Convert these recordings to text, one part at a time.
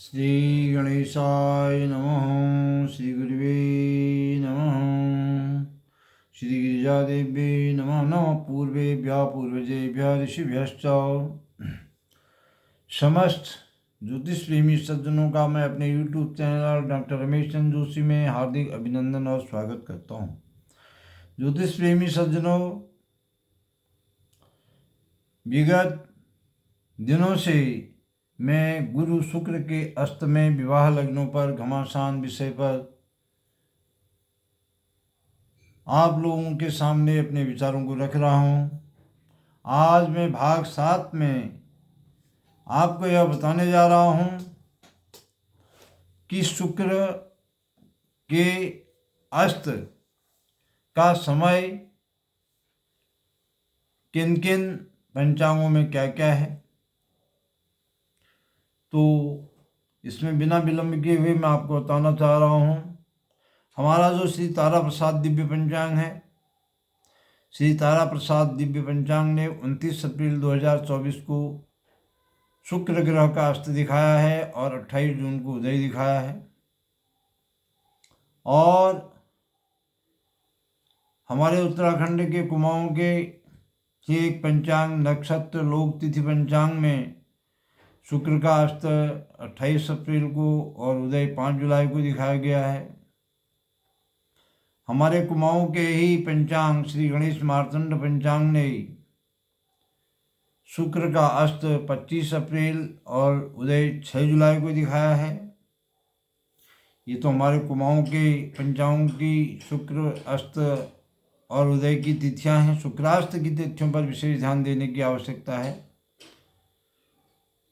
श्री गणेशाय नमः। श्री गुरुवे नमः। श्री गिरिजादेव्ये नमः। नमः पूर्वेभ्यः पूर्वजेभ्यः ऋषिभ्यश्च। समस्त ज्योतिष प्रेमी सज्जनों का मैं अपने YouTube channel doctor Ramesh Chandra Joshi में हार्दिक अभिनंदन और स्वागत करता हूँ। ज्योतिष प्रेमी सज्जनों, विगत दिनों से मैं गुरु शुक्र के अस्तमय विवाह लग्नों पर घमासान विषय पर आप लोगों के सामने अपने विचारों को रख रहा हूँ। आज मैं भाग 7 में आपको यह बताने जा रहा हूँ कि शुक्र के अस्त का समय किन किन पंचांगों में क्या क्या है। तो इसमें बिना विलंब किए हुए मैं आपको बताना चाह रहा हूँ। हमारा जो श्री तारा प्रसाद दिव्य पंचांग है, श्री तारा प्रसाद दिव्य पंचांग ने 29 अप्रैल 2024 को शुक्र ग्रह का अस्त दिखाया है और 28 जून को उदय दिखाया है। और हमारे उत्तराखंड के कुमाऊं के एक पंचांग नक्षत्र लोक तिथि पंचांग में शुक्र का अस्त 28 अप्रैल को और उदय 5 जुलाई को दिखाया गया है। हमारे कुमाऊं के ही पंचांग श्री गणेश मार्तंड पंचांग ने शुक्र का अस्त 25 अप्रैल और उदय 6 जुलाई को दिखाया है। ये तो हमारे कुमाऊं के पंचांगों की शुक्र अस्त और उदय की तिथियां हैं। शुक्रास्त की तिथियों पर विशेष ध्यान देने की आवश्यकता है।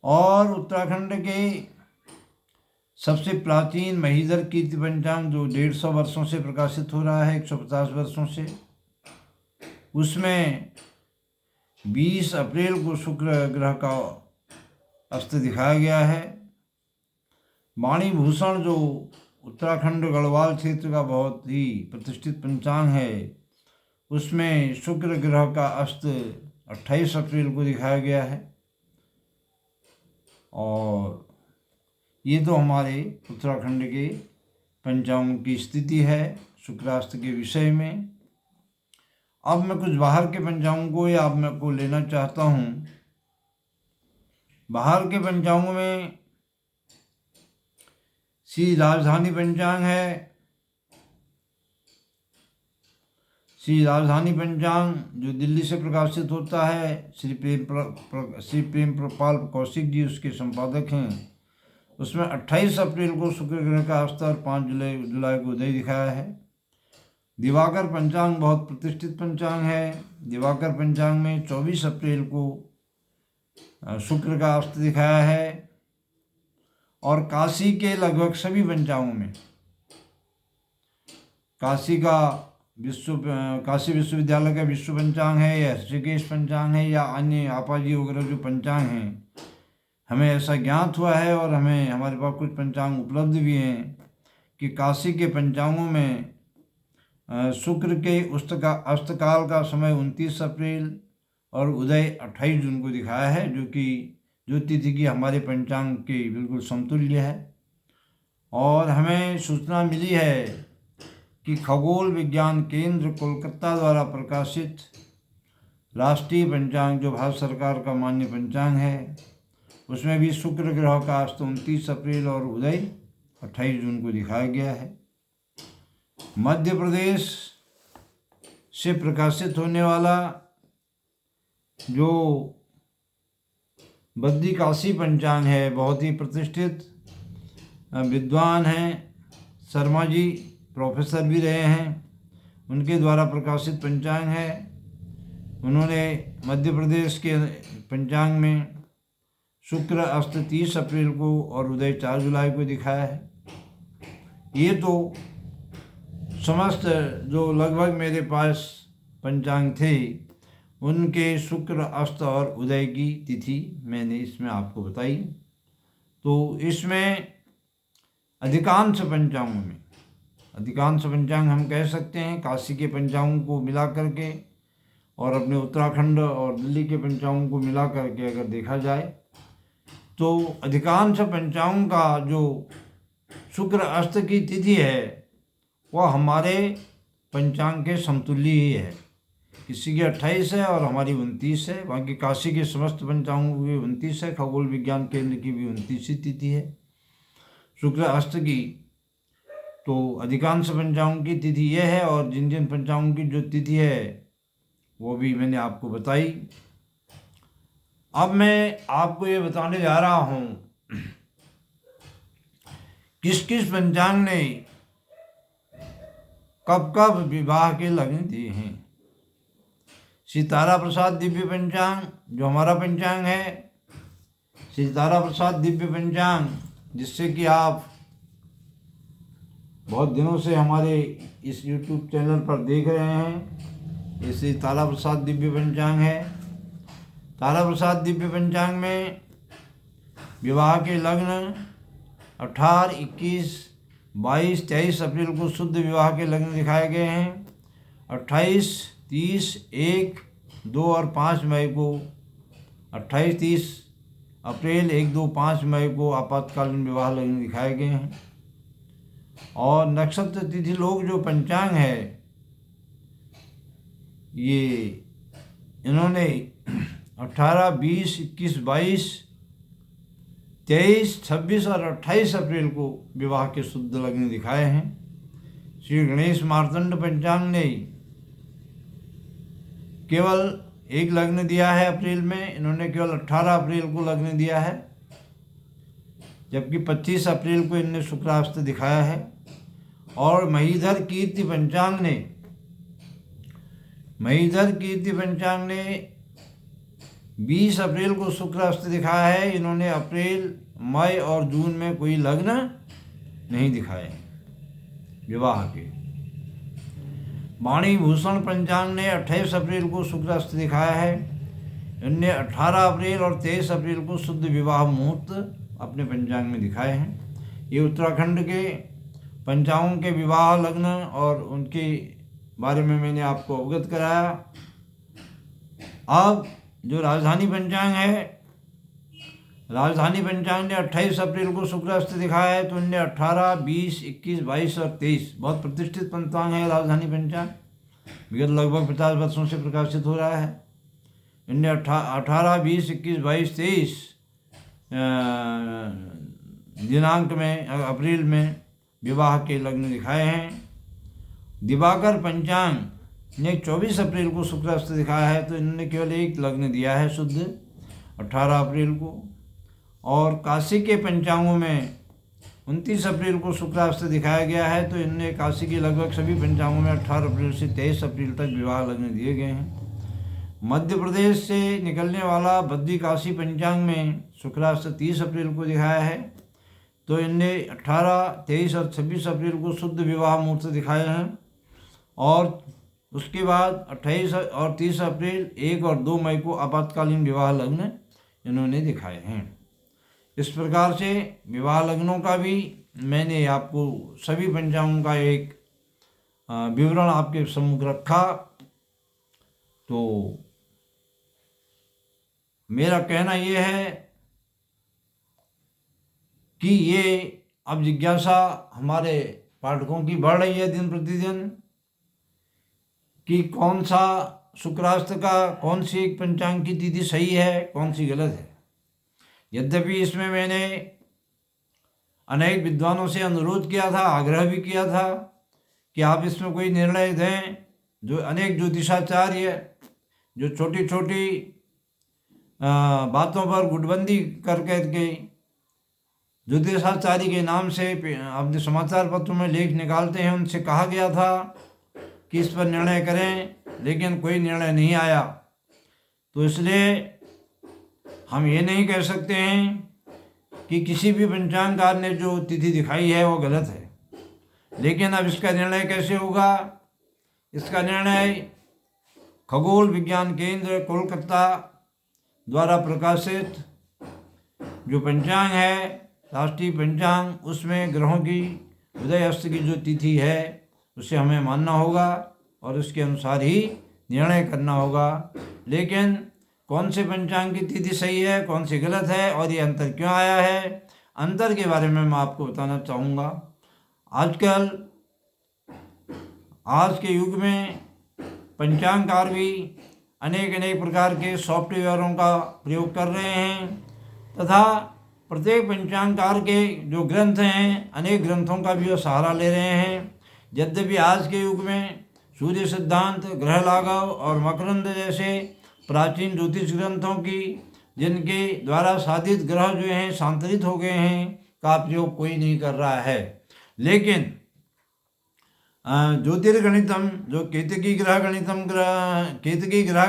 और उत्तराखंड के सबसे प्राचीन महीधर कीर्ति पंचांग जो 150 वर्षों से प्रकाशित हो रहा है, 150 वर्षों से, उसमें 20 अप्रैल को शुक्र ग्रह का अस्त दिखाया गया है। वाणी भूषण जो उत्तराखंड गढ़वाल क्षेत्र का बहुत ही प्रतिष्ठित पंचांग है, उसमें शुक्र ग्रह का अस्त 28 अप्रैल को दिखाया गया है। और ये तो हमारे उत्तराखंड के पंचांगों की स्थिति है शुक्रास्त के विषय में। अब मैं कुछ बाहर के पंचांगों को या अब मैं को लेना चाहता हूँ। बाहर के पंचांगों में श्री राजधानी पंचांग है। श्री राजधानी पंचांग जो दिल्ली से प्रकाशित होता है, श्री प्रेम प्रपाल कौशिक जी उसके संपादक हैं। उसमें 28 अप्रैल को शुक्र ग्रह का अस्त और 5 जुलाई को उदय दिखाया है। दिवाकर पंचांग बहुत प्रतिष्ठित पंचांग है। दिवाकर पंचांग में 24 अप्रैल को शुक्र का अस्त दिखाया है। और काशी के लगभग सभी पंचांगों में काशी विश्वविद्यालय का विश्व पंचांग है या ऋषिकेश पंचांग है या अन्य आपाजी वगैरह जो पंचांग हैं, हमें ऐसा ज्ञात हुआ है और हमारे पास कुछ पंचांग उपलब्ध भी हैं कि काशी के पंचांगों में शुक्र के अस्तकाल का समय 29 अप्रैल और उदय 28 जून को दिखाया है, जो तिथि की हमारे पंचांग के बिल्कुल समतुल्य है। और हमें सूचना मिली है कि खगोल विज्ञान केंद्र कोलकाता द्वारा प्रकाशित राष्ट्रीय पंचांग जो भारत सरकार का मान्य पंचांग है, उसमें भी शुक्र ग्रह का अस्त 29 अप्रैल और उदय 28 जून को दिखाया गया है। मध्य प्रदेश से प्रकाशित होने वाला जो बद्री काशी पंचांग है, बहुत ही प्रतिष्ठित विद्वान हैं, शर्मा जी प्रोफेसर भी रहे हैं, उनके द्वारा प्रकाशित पंचांग है। उन्होंने मध्य प्रदेश के पंचांग में शुक्र अस्त 30 अप्रैल को और उदय 4 जुलाई को दिखाया है। ये तो समस्त जो लगभग मेरे पास पंचांग थे, उनके शुक्र अस्त और उदय की तिथि मैंने इसमें आपको बताई। तो इसमें अधिकांश पंचांग हम कह सकते हैं काशी के पंचांगों को मिला करके और अपने उत्तराखंड और दिल्ली के पंचांगों को मिला करके अगर देखा जाए तो अधिकांश पंचांगों का जो शुक्र अस्त की तिथि है वह हमारे पंचांग के समतुल्य ही है। किसी की 28 है और हमारी 29 है। बाकी काशी के समस्त पंचांगों की 29 है, खगोल विज्ञान केंद्र की भी 29 ही तिथि है शुक्र अस्त की। तो अधिकांश पंचांगों की तिथि यह है, और जिन जिन पंचांगों की जो तिथि है वो भी मैंने आपको बताई। अब मैं आपको ये बताने जा रहा हूँ किस किस पंचांग ने कब कब विवाह के लग्न दिए हैं। श्री तारा प्रसाद दिव्य पंचांग जो हमारा पंचांग है, श्री तारा प्रसाद दिव्य पंचांग, जिससे कि आप बहुत दिनों से हमारे इस YouTube चैनल पर देख रहे हैं, ये श्री तारा प्रसाद दिव्य पंचांग है। तारा प्रसाद दिव्य पंचांग में विवाह के लग्न 18, 21, 22, 23 अप्रैल को शुद्ध विवाह के लग्न दिखाए गए हैं। 28, 30, 1, 2 और 5 मई को 28, 30 अप्रैल, 1, 2, 5 मई को आपातकालीन विवाह लग्न दिखाए गए हैं। और नक्षत्र तिथि लोग जो पंचांग है ये इन्होंने 18, 20, 21, 22, 23, 26 और 28 अप्रैल को विवाह के शुद्ध लग्न दिखाए हैं। श्री गणेश मार्तंड पंचांग ने केवल एक लग्न दिया है अप्रैल में, इन्होंने केवल 18 अप्रैल को लग्न दिया है, जबकि 25 अप्रैल को इन्होंने शुक्रास्त दिखाया है। और महीधर कीर्ति पंचांग ने 20 अप्रैल को शुक्रास्त दिखाया है। इन्होंने अप्रैल, मई और जून में कोई लग्न नहीं दिखाए विवाह के। वाणी भूषण पंचांग ने 28 अप्रैल को शुक्रास्त दिखाया है। इनने 18 अप्रैल और 23 अप्रैल को शुद्ध विवाह मुहूर्त अपने पंचांग में दिखाए हैं। ये उत्तराखंड के पंचांगों के विवाह लग्न और उनके बारे में मैंने आपको अवगत कराया। अब जो राजधानी पंचांग है, राजधानी पंचांग ने 28 अप्रैल को शुक्रास्त दिखाया है, तो इनने 18, 20, 21, 22 और 23 बहुत प्रतिष्ठित पंचांग है राजधानी पंचांग, विगत लगभग 50 वर्षों से प्रकाशित हो रहा है। इनने 18, 20, 21, 22, 23 दिनांक में अप्रैल में विवाह के लग्न दिखाए हैं। दिवाकर पंचांग ने 24 अप्रैल को शुक्रास्त दिखाया है, तो इन्होंने केवल एक लग्न दिया है शुद्ध 18 अप्रैल को। और काशी के पंचांगों में 29 अप्रैल को शुक्रास्त दिखाया गया है, तो इनने काशी के लगभग सभी पंचांगों में 18 अप्रैल से 23 अप्रैल तक विवाह लग्न दिए गए हैं। मध्य प्रदेश से निकलने वाला बद्री काशी पंचांग में शुक्रास्त 30 अप्रैल को दिखाया है, तो इनने 18, 23 और 26 अप्रैल को शुद्ध विवाह मुहूर्त दिखाए हैं। और उसके बाद 28 और 30 अप्रैल, 1 और 2 मई को आपातकालीन विवाह लग्न इन्होंने दिखाए हैं। इस प्रकार से विवाह लग्नों का भी मैंने आपको सभी पंचांगों का एक विवरण आपके सम्मुख रखा। तो मेरा कहना ये है कि ये अब जिज्ञासा हमारे पाठकों की बढ़ रही है दिन प्रतिदिन कि कौन सा शुक्रास्त का कौन सी एक पंचांग की तिथि सही है, कौन सी गलत है। यद्यपि इसमें मैंने अनेक विद्वानों से अनुरोध किया था, आग्रह भी किया था कि आप इसमें कोई निर्णय दें। जो अनेक ज्योतिषाचार्य जो छोटी छोटी बातों पर गुटबंदी कर के ज्योतिषाचार्य के नाम से अपने समाचार पत्रों में लेख निकालते हैं, उनसे कहा गया था कि इस पर निर्णय करें, लेकिन कोई निर्णय नहीं आया। तो इसलिए हम ये नहीं कह सकते हैं कि किसी भी पंचांगकार ने जो तिथि दिखाई है वो गलत है, लेकिन अब इसका निर्णय कैसे होगा? इसका निर्णय खगोल विज्ञान केंद्र कोलकाता द्वारा प्रकाशित जो पंचांग है, राष्ट्रीय पंचांग, उसमें ग्रहों की उदय अस्त की जो तिथि है उसे हमें मानना होगा और उसके अनुसार ही निर्णय करना होगा। लेकिन कौन से पंचांग की तिथि सही है, कौन सी गलत है और ये अंतर क्यों आया है, अंतर के बारे में मैं आपको बताना चाहूँगा। आजकल आज के युग में पंचांगकार भी अनेक अनेक प्रकार के सॉफ्टवेयरों का प्रयोग कर रहे हैं तथा प्रत्येक पंचांगकार के जो ग्रंथ हैं अनेक ग्रंथों का भी वो सहारा ले रहे हैं। यद्यपि आज के युग में सूर्य सिद्धांत, ग्रह लाघव और मकरंद जैसे प्राचीन ज्योतिष ग्रंथों की जिनके द्वारा साधित ग्रह जो हैं शांतरित हो गए हैं का प्रयोग कोई नहीं कर रहा है। लेकिन ज्योतिर्गणितम जो केतकी ग्रह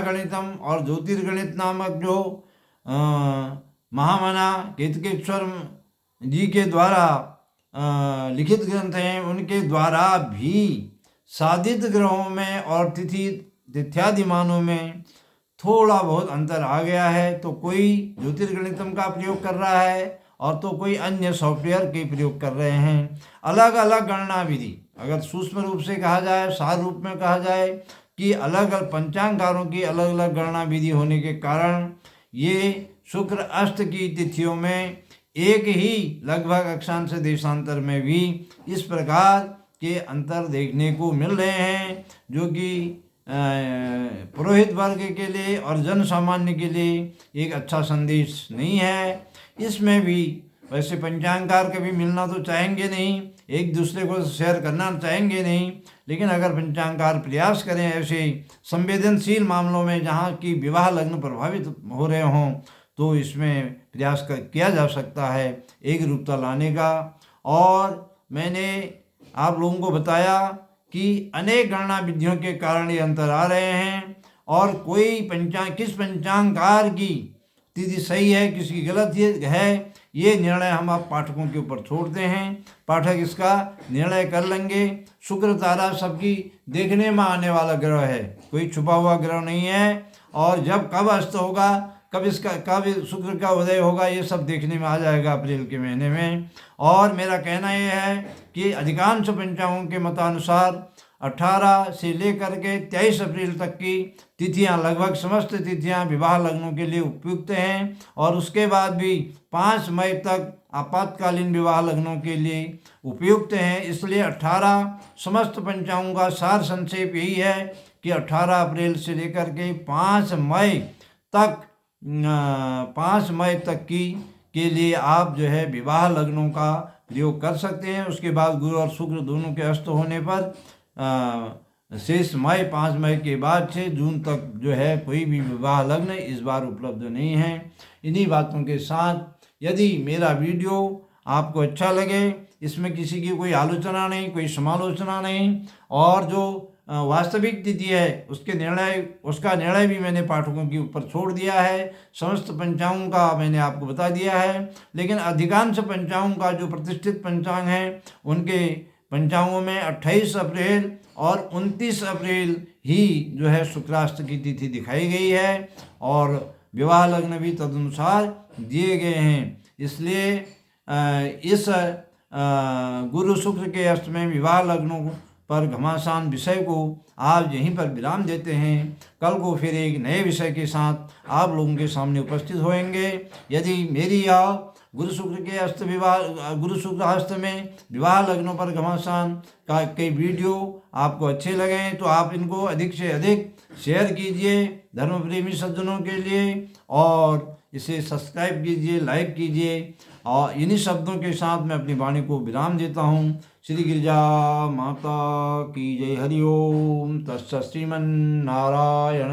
गणितम और ज्योतिर्गणित नामक जो महामना केतकेश्वर जी के द्वारा लिखित ग्रंथ हैं उनके द्वारा भी साधित ग्रहों में और तिथ्यादिमानों में थोड़ा बहुत अंतर आ गया है। तो कोई ज्योतिर्गणितम का प्रयोग कर रहा है और तो कोई अन्य सॉफ्टवेयर के प्रयोग कर रहे हैं। अलग अलग गणना विधि, अगर सूक्ष्म रूप से कहा जाए, सार रूप में कहा जाए कि अलग अलग पंचांगकारों की अलग अलग गणना विधि होने के कारण ये शुक्र अष्ट की तिथियों में एक ही लगभग अक्षांश देशांतर में भी इस प्रकार के अंतर देखने को मिल रहे हैं, जो कि पुरोहित वर्ग के लिए और जन सामान्य के लिए एक अच्छा संदेश नहीं है। इसमें भी वैसे पंचांगकार कभी मिलना तो चाहेंगे नहीं, एक दूसरे को शेयर करना चाहेंगे नहीं, लेकिन अगर पंचांगकार प्रयास करें ऐसे संवेदनशील मामलों में जहाँ की विवाह लग्न प्रभावित हो रहे हों तो इसमें प्रयास किया जा सकता है एक रूपता लाने का। और मैंने आप लोगों को बताया कि अनेक गणना विधियों के कारण ये अंतर आ रहे हैं और कोई किस पंचांगकार की तिथि सही है किसकी गलत है ये निर्णय हम आप पाठकों के ऊपर छोड़ते हैं। पाठक इसका निर्णय कर लेंगे। शुक्र तारा सबकी देखने में आने वाला ग्रह है, कोई छुपा हुआ ग्रह नहीं है और जब कब अस्त होगा, कब शुक्र का उदय होगा, ये सब देखने में आ जाएगा अप्रैल के महीने में। और मेरा कहना यह है कि अधिकांश पंचांगों के मतानुसार 18 से लेकर के 23 अप्रैल तक की तिथियां, लगभग समस्त तिथियां विवाह लग्नों के लिए उपयुक्त हैं और उसके बाद भी 5 मई तक आपातकालीन विवाह लग्नों के लिए उपयुक्त हैं। इसलिए 18 समस्त पंचांगों का सार संक्षेप यही है कि 18 अप्रैल से लेकर के 5 मई तक के लिए आप जो है विवाह लग्नों का प्रयोग कर सकते हैं। उसके बाद गुरु और शुक्र दोनों के अस्त होने पर शेष 5 मई के बाद से जून तक जो है कोई भी विवाह लग्न इस बार उपलब्ध नहीं है। इन्हीं बातों के साथ यदि मेरा वीडियो आपको अच्छा लगे, इसमें किसी की कोई आलोचना नहीं, कोई समालोचना नहीं और जो वास्तविक तिथि है उसका निर्णय भी मैंने पाठकों के ऊपर छोड़ दिया है। समस्त पंचांगों का मैंने आपको बता दिया है, लेकिन अधिकांश पंचांगों का जो प्रतिष्ठित पंचांग हैं उनके पंचांगों में 28 अप्रैल और 29 अप्रैल ही जो है शुक्राष्ट की तिथि दिखाई गई है और विवाह लग्न भी तदनुसार दिए गए हैं। इसलिए इस गुरु शुक्र के अष्ट में विवाह लग्नों पर घमासान विषय को आज यहीं पर विराम देते हैं। कल को फिर एक नए विषय के साथ आप लोगों के सामने उपस्थित होंगे। यदि मेरी यह गुरु शुक्र अष्ट में विवाह लग्नों पर घमासान के वीडियो आपको अच्छे लगे तो आप इनको अधिक से अधिक शेयर कीजिए धर्म प्रेमी सज्जनों के लिए और इसे सब्सक्राइब कीजिए, लाइक कीजिए। और इन्हीं शब्दों के साथ मैं अपनी वाणी को विराम देता हूँ। श्री गिरिजा माता की जय। हरि ओम तत्सत्। श्रीमन नारायण।